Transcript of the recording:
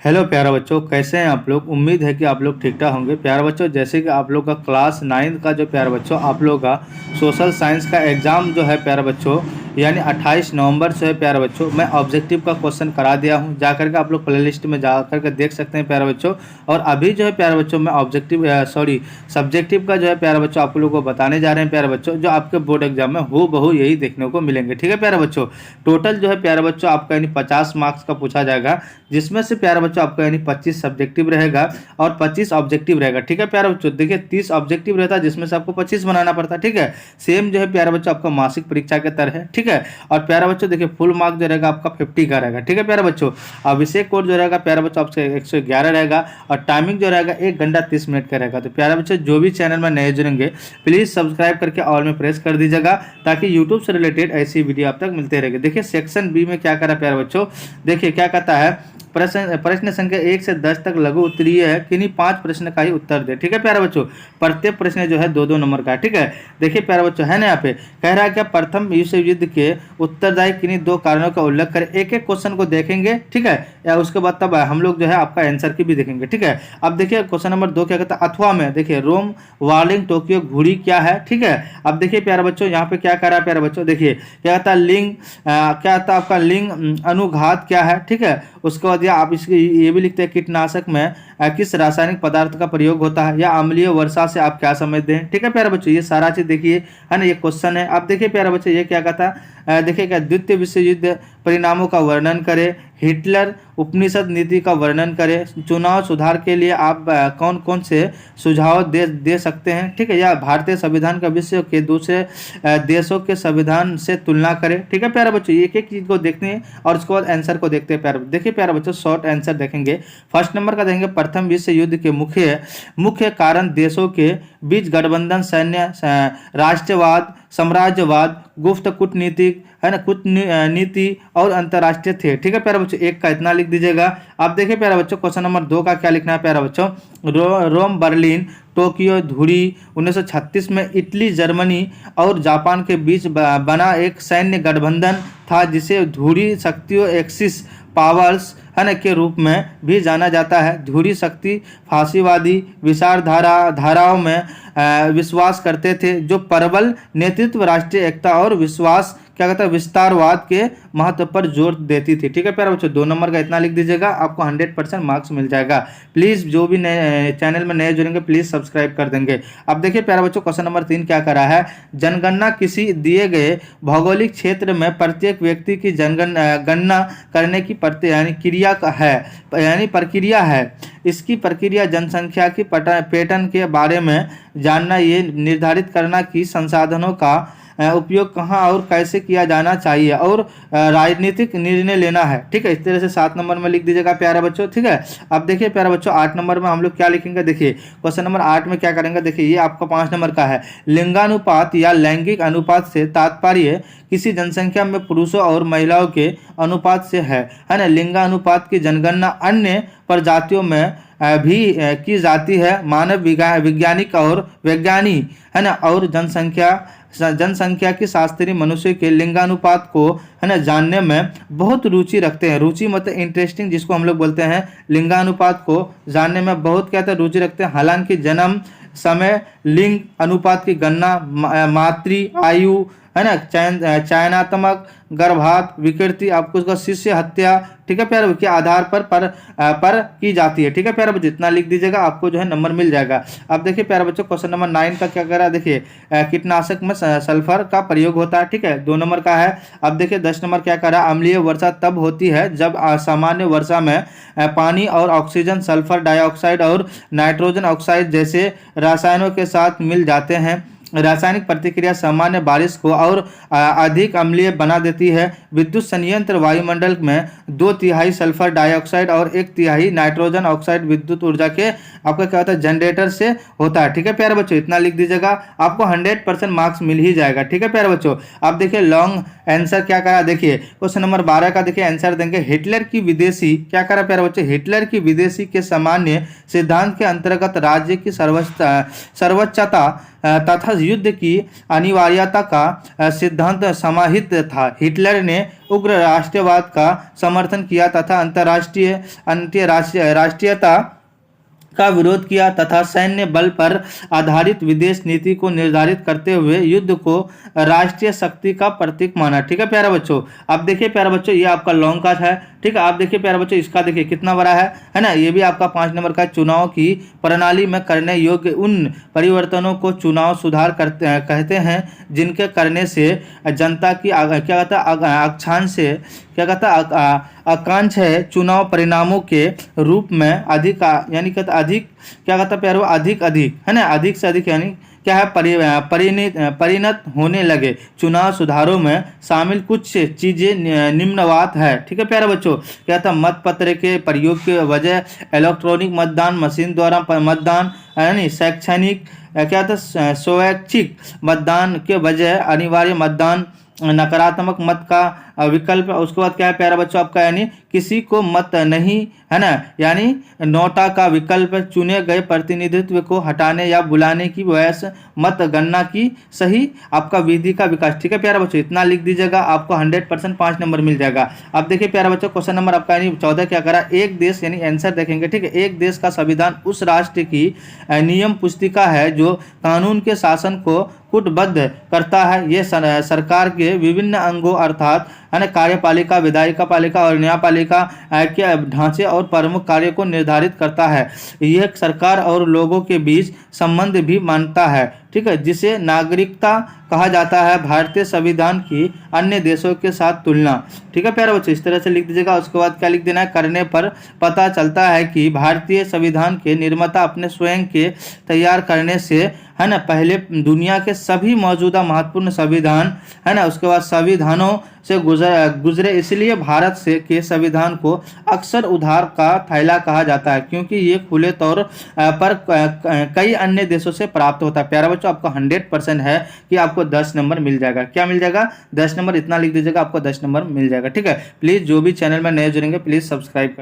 Hello प्यारे बच्चों, कैसे हैं आप लोग। उम्मीद है कि आप लोग ठीक ठाक होंगे। प्यारे बच्चों, जैसे कि आप लोग का क्लास 9 का जो प्यारे बच्चों आप लोग का सोशल साइंस का एग्ज़ाम जो है प्यारे बच्चों, यानी 28 नवंबर से है प्यारे बच्चों। मैं ऑब्जेक्टिव का क्वेश्चन करा दिया हूं, जा करके आप लोग प्लेलिस्ट में जा करके देख सकते हैं प्यारे बच्चों। और अभी जो है प्यारे बच्चों मैं सब्जेक्टिव का जो है प्यारे बच्चों आप लोगों को बताने जा रहे हैं प्यारे बच्चों, जो आपके बोर्ड एग्जाम में हूबहू यही देखने को मिलेंगे। ठीक है प्यारे बच्चों, टोटल जो है प्यारे बच्चों आपका यानी 50 मार्क्स का पूछा जाएगा, जिसमें से प्यारे बच्चों आपका यानी 25 सब्जेक्टिव रहेगा और 25 ऑब्जेक्टिव रहेगा। ठीक है प्यारे बच्चों, देखिए 30 ऑब्जेक्टिव रहता है, जिसमें से आपको 25 बनाना पड़ता है। ठीक है, सेम जो है प्यारे बच्चों आपका मासिक परीक्षा के तरह है। ठीक है, और प्यारे बच्चों देखिए फुल मार्क जो रहेगा आपका 50 का रहेगा। ठीक है प्यारे बच्चों, अभिषेक कोड जो रहेगा प्यारे बच्चों आपसे 111 रहेगा और टाइमिंग जो रहेगा 1 घंटा 30 मिनट का रहेगा। तो प्यारे बच्चों जो भी चैनल में नए जुड़ेंगे प्लीज़ सब्सक्राइब करके ऑल में प्रेस कर दीजिएगा, ताकि यूट्यूब से रिलेटेड ऐसी वीडियो आप तक मिलते रहेंगे। देखिए सेक्शन बी में क्या करा प्यारे बच्चों, देखिए क्या कहता है, प्रश्न संख्या 1 से 10 तक लघु उत्तरीय है, किन्हीं 5 प्रश्न का ही उत्तर दे। ठीक है प्यारे बच्चों, प्रत्येक प्रश्न जो है 2-2 नंबर का। ठीक है, देखिए प्यारे बच्चों है ना, यहाँ पे कह रहा है क्या, प्रथम विश्व युद्ध के उत्तरदायी किन्हीं 2 कारणों का उल्लेख करें। एक एक क्वेश्चन को देखेंगे, ठीक है, या उसके बाद तब हम लोग जो है आपका आंसर की भी देखेंगे। ठीक है, अब देखिए क्वेश्चन नंबर 2 क्या कहता है, अथवा में देखिए रोम वार्लिंग टोक्यो घुड़ी क्या है। ठीक है, अब देखिए प्यारे बच्चों यहाँ पे क्या कर रहा है प्यारे बच्चों, देखिए क्या कहता है लिंग, क्या कहता है आपका लिंग अनुघात क्या है। ठीक है, उसके बाद या आप इसकी ये भी लिखते हैं कीटनाशक में किस रासायनिक पदार्थ का प्रयोग होता है, या अम्लीय वर्षा से आप क्या समझते हैं। ठीक है प्यारे बच्चों, ये सारा चीज देखिए है ना, ये क्वेश्चन है। अब देखिए प्यारे बच्चों ये क्या कहता है, देखिए क्या, द्वितीय विश्व युद्ध परिणामों का वर्णन करें, हिटलर उपनिषद नीति का वर्णन करें, चुनाव सुधार के लिए आप कौन कौन से सुझाव दे सकते हैं। ठीक है, या भारतीय संविधान का विश्व के दूसरे देशों के संविधान से तुलना करें। ठीक है प्यारे बच्चों, एक एक चीज को देखते हैं और उसके बाद आंसर को देखते हैं प्यारे। देखिए प्यारे बच्चों शॉर्ट आंसर देखेंगे। फर्स्ट नंबर का देखेंगे, प्रथम विश्व युद्ध के मुख्य कारण देशों के बीच गठबंधन, सैन्य राष्ट्रवाद, साम्राज्यवाद, गुप्त कूटनीति है ना, कूटनीति और अंतर्राष्ट्रीय थे। ठीक है प्यारे बच्चों, एक का इतना लिख दीजिएगा। अब देखिए प्यारे बच्चों क्वेश्चन नंबर 2 का क्या लिखना है प्यारे बच्चों, रोम बर्लिन टोक्यो धुरी 1936 में इटली, जर्मनी और जापान के बीच बना एक सैन्य गठबंधन था, जिसे धुरी शक्तियों एक्सिस पावर्स है ना के रूप में भी जाना जाता है। धुरी शक्ति फांसीवादी धाराओं में विश्वास करते थे, जो प्रबल नेतृत्व, राष्ट्रीय एकता और विश्वास क्या कहता है विस्तारवाद के महत्व पर जोर देती थी। ठीक है प्यारे बच्चों, 2 नंबर का इतना लिख दीजिएगा, आपको 100% मार्क्स मिल जाएगा। प्लीज जो भी नए चैनल में नए जुड़ेंगे प्लीज सब्सक्राइब कर देंगे। अब देखिए प्यारे बच्चों क्वेश्चन नंबर 3 क्या करा है, जनगणना किसी दिए गए भौगोलिक क्षेत्र में प्रत्येक व्यक्ति की गणना करने की प्रक्रिया है। इसकी प्रक्रिया जनसंख्या की पैटर्न के बारे में जानना, ये निर्धारित करना कि संसाधनों का उपयोग कहाँ और कैसे किया जाना चाहिए, और राजनीतिक निर्णय लेना है। ठीक है, इस तरह से 7 नंबर में लिख दीजिएगा प्यारे बच्चों। ठीक है, अब देखिए प्यारे बच्चों 8 नंबर में हम लोग क्या लिखेंगे, देखिए क्वेश्चन नंबर 8 में क्या करेंगे, देखिए ये आपका 5 नंबर का है, लिंगानुपात या लैंगिक अनुपात से तात्पर्य किसी जनसंख्या में पुरुषों और महिलाओं के अनुपात से है ना। लिंगानुपात की जनगणना अन्य प्रजातियों में भी की जाती है। मानव वैज्ञानिक और वैज्ञानी है ना, और जनसंख्या की शास्त्रीय मनुष्य के लिंगानुपात को है ना जानने में बहुत रुचि रखते हैं। रुचि मतलब इंटरेस्टिंग, जिसको हम लोग बोलते हैं, लिंगानुपात को जानने में बहुत क्या है रुचि रखते हैं। हालांकि जन्म समय लिंग अनुपात की गणना मातृ आयु है ना, चयनात्मक गर्भात विकृति, आपको उसका शिष्य हत्या, ठीक है प्यारे के आधार पर की जाती है। ठीक है प्यारे बच्चों, इतना लिख दीजिएगा, आपको जो है नंबर मिल जाएगा। अब देखिए प्यारे बच्चों क्वेश्चन नंबर 9 का क्या कर रहा है, देखिए कीटनाशक में सल्फर का प्रयोग होता है। ठीक है, 2 नंबर का है। अब देखिए 10 नंबर क्या कर रहा है, अम्लीय वर्षा तब होती है जब सामान्य वर्षा में पानी और ऑक्सीजन सल्फर डाइऑक्साइड और नाइट्रोजन ऑक्साइड जैसे रसायनों के साथ मिल जाते हैं। रासायनिक प्रतिक्रिया सामान्य बारिश को और अधिक अम्लीय बना देती है। विद्युत संयंत्र वायुमंडल में 2/3 सल्फर डाइऑक्साइड और 1/3 नाइट्रोजन ऑक्साइड विद्युत ऊर्जा के आपका क्या होता है जनरेटर से होता है। ठीक है प्यारे बच्चों, इतना लिख दीजिएगा, आपको 100% मार्क्स मिल ही जाएगा। ठीक है प्यारे बच्चों, अब देखिए लॉन्ग आंसर क्या करा, देखिए क्वेश्चन नंबर 12 का देखिए आंसर देंगे, हिटलर की विदेशी क्या करा प्यारे बच्चों, हिटलर की विदेशी के सामान्य सिद्धांत के अंतर्गत राज्य की सर्वोच्चता तथा युद्ध की अनिवार्यता का सिद्धांत समाहित था। हिटलर ने उग्र राष्ट्रवाद का समर्थन किया तथा राष्ट्रीयता का विरोध किया तथा सैन्य बल पर आधारित विदेश नीति को निर्धारित करते हुए युद्ध को राष्ट्रीय शक्ति का प्रतीक माना। ठीक है प्यारे बच्चों, अब देखिए प्यारे बच्चों, ये आपका लॉन्ग का है। ठीक है, आप देखिए प्यारे बच्चों, इसका देखिए कितना बड़ा है ना। ये भी आपका 5 नंबर का। चुनाव की प्रणाली में करने योग्य उन परिवर्तनों को चुनाव सुधार कहते हैं जिनके करने से जनता की आकांक्षा है चुनाव परिणामों के रूप में अधिक यानी कहते अधिक क्या कहता है प्यारो, अधिक है ना, अधिक से अधिक यानी क्या है परिणत होने लगे। चुनाव सुधारों में शामिल कुछ चीजें निम्नवात है। ठीक है प्यारे बच्चों, क्या था, मतपत्र के प्रयोग के वजह इलेक्ट्रॉनिक मतदान, मशीन द्वारा मतदान, यानी शैक्षणिक क्या था स्वैच्छिक मतदान के बजाय अनिवार्य मतदान, नकारात्मक मत का विकल्प। उसके बाद क्या है प्यारा बच्चों आपका, यानी किसी को मत नहीं है ना, यानी नोटा का विकल्प, चुने गए प्रतिनिधित्व को हटाने या बुलाने की वयस, मत गणना की सही आपका विधि का विकास। ठीक है प्यारा बच्चों, इतना लिख दीजिएगा, आपको 100% 5 नंबर मिल जाएगा। अब देखिए प्यारा बच्चों, क्वेश्चन नंबर आपका यानी 14 क्या करा, एक देश यानी आंसर देखेंगे। ठीक है, एक देश का संविधान उस राष्ट्र की नियम पुस्तिका है जो कानून के शासन को कूटबद्ध करता है। ये सरकार के विभिन्न अंगों अर्थात कार्यपालिका, विधायिका पालिका और न्यायपालिका के ढांचे और प्रमुख कार्य को निर्धारित करता है। यह सरकार और लोगों के बीच संबंध भी मानता है। ठीक है, जिसे नागरिकता कहा जाता है। भारतीय संविधान की अन्य देशों के साथ तुलना। ठीक है प्यारे बच्चों, इस तरह से लिख दीजिएगा। उसके बाद क्या लिख देना है, करने पर पता चलता है कि भारतीय संविधान के निर्माता अपने स्वयं के तैयार करने से है ना पहले दुनिया के सभी मौजूदा महत्वपूर्ण संविधान है ना उसके बाद संविधानों से गुजरे, इसलिए भारत से के संविधान को अक्सर उधार का थैला कहा जाता है, क्योंकि ये खुले तौर पर कई अन्य देशों से प्राप्त होता है। प्यारा बच्चों, आपका 100% है कि आपको 10 नंबर मिल जाएगा। क्या मिल जाएगा, 10 नंबर, इतना लिख दीजिएगा, आपको 10 नंबर मिल जाएगा। ठीक है, प्लीज जो भी चैनल में नए जुड़ेंगे प्लीज सब्सक्राइब